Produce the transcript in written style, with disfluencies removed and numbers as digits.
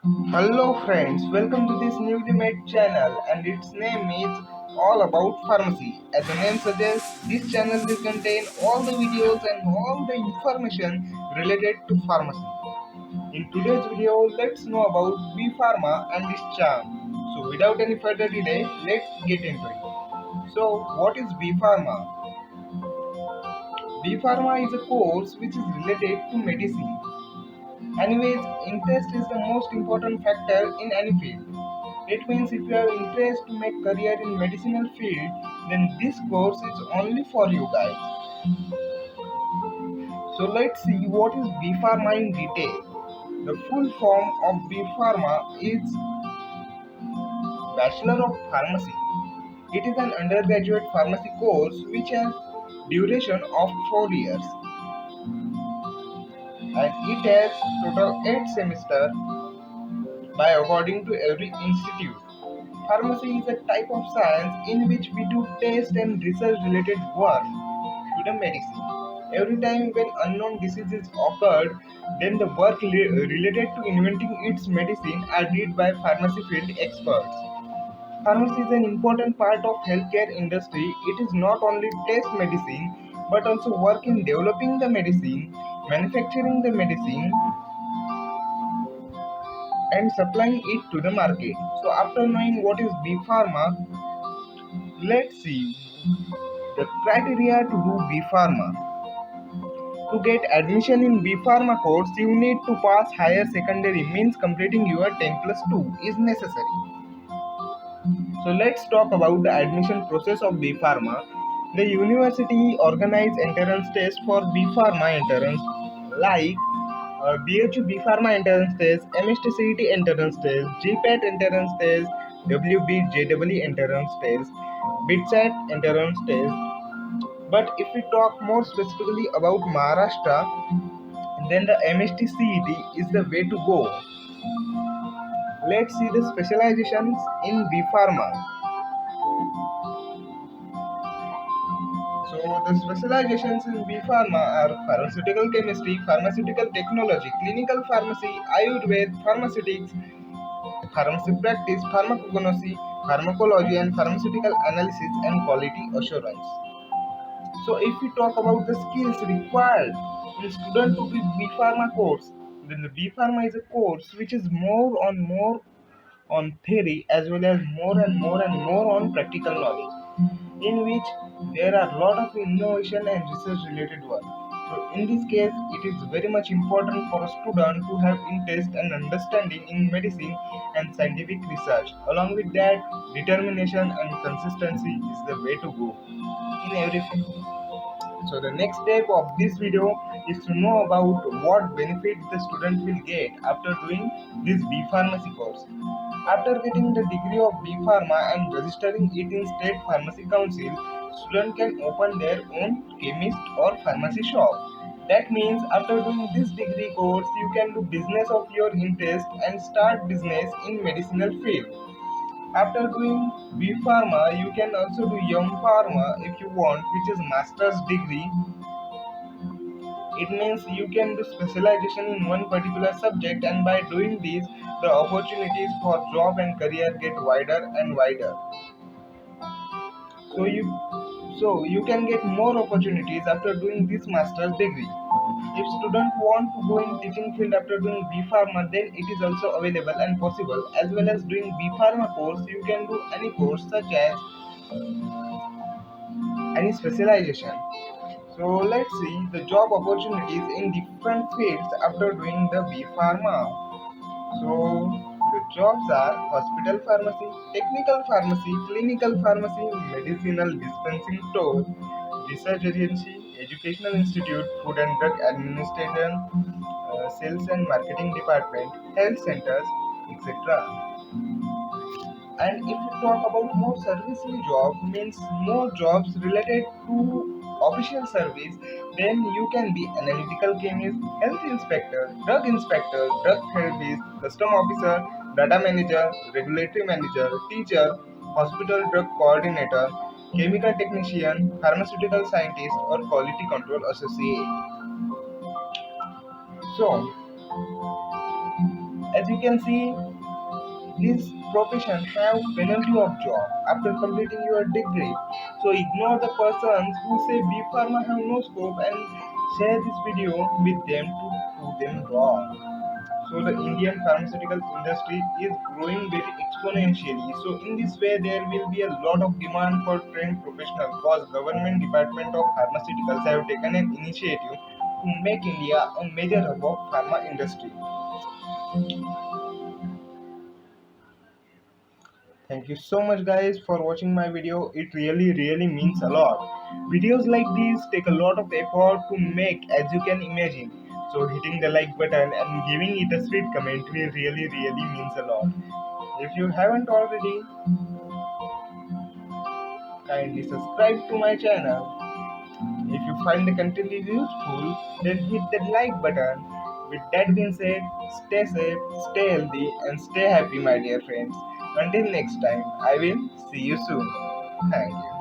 Hello friends, welcome to this newly made channel and its name is all about pharmacy. As the name suggests, this channel will contain all the videos and all the information related to pharmacy. In today's video, let's know about B Pharma and its charm. So without any further delay, let's get into it. So what is B Pharma? B Pharma is a course which is related to medicine. Anyways, interest is the most important factor in any field. It means if you have interest to make career in medicinal field, then this course is only for you guys. So let's see what is B Pharma in detail. The full form of B Pharma is Bachelor of Pharmacy. It is an undergraduate pharmacy course which has duration of 4 years and it has total 8 semesters by according to every institute. Pharmacy is a type of science in which we do test and research related work to the medicine. Every time when unknown diseases occurred, then the work related to inventing its medicine are done by pharmacy field experts. Pharmacy is an important part of healthcare industry. It is not only test medicine but also work in developing the medicine, manufacturing the medicine, and supplying it to the market. So after knowing what is B Pharma, let's see the criteria to do B Pharma. To get admission in B Pharma course, you need to pass higher secondary means completing your 10 plus 2 is necessary. So let's talk about the admission process of B Pharma. The university organize entrance test for B Pharma entrance like BHU B Pharma entrance test, MSTCET entrance test, GPAT entrance test, WBJEE entrance test, BITSAT entrance test. But if we talk more specifically about Maharashtra, then the MSTCET is the way to go. Let's see the specializations in B Pharma. So the specializations in B Pharma are pharmaceutical chemistry, pharmaceutical technology, clinical pharmacy, Ayurveda, pharmaceutics, pharmacy practice, pharmacognosy, pharmacology, and pharmaceutical analysis and quality assurance. So if we talk about the skills required in a student to be B Pharma course, then the B Pharma is a course which is more on theory as well as more on practical knowledge, in which there are a lot of innovation and research related work. So in this case, it is very much important for a student to have interest and understanding in medicine and scientific research. Along with that, determination and consistency is the way to go in everything. So the next step of this video is to know about what benefit the student will get after doing this B Pharmacy course. After getting the degree of B Pharma and registering it in State Pharmacy Council, student can open their own chemist or pharmacy shop. That means after doing this degree course, you can do business of your interest and start business in medicinal field. After doing B Pharma, you can also do Young Pharma if you want, which is master's degree. It means you can do specialization in one particular subject, and by doing this, the opportunities for job and career get wider and wider. So you can get more opportunities after doing this master's degree. If students want to go in teaching field after doing B Pharma, then it is also available and possible. As well as doing B Pharma course, you can do any course such as any specialization. So let's see the job opportunities in different fields after doing the B Pharma. So the jobs are hospital pharmacy, technical pharmacy, clinical pharmacy, medicinal dispensing store, research agency, educational institute, food and drug administration, sales and marketing department, health centers, etc. And if you talk about more servicing job, means more jobs related to official service, then you can be analytical chemist, health inspector, drug therapist, custom officer, data manager, regulatory manager, teacher, hospital drug coordinator, chemical technician, pharmaceutical scientist, or quality control associate. So As you can see, this profession have plenty of job after completing your degree. So ignore the persons who say B Pharma have no scope and share this video with them to prove them wrong. So the Indian pharmaceutical industry is growing very exponentially. So in this way, there will be a lot of demand for trained professionals because government department of pharmaceuticals have taken an initiative to make India a major hub of pharma industry. Thank you so much guys for watching my video. It really means a lot. Videos like these take a lot of effort to make, as you can imagine. So hitting the like button and giving it a sweet comment will really means a lot. If you haven't already, kindly subscribe to my channel. If you find the content is useful, then hit that like button. With that being said, stay safe, stay healthy, and stay happy, my dear friends. Until next time, I will see you soon. Thank you.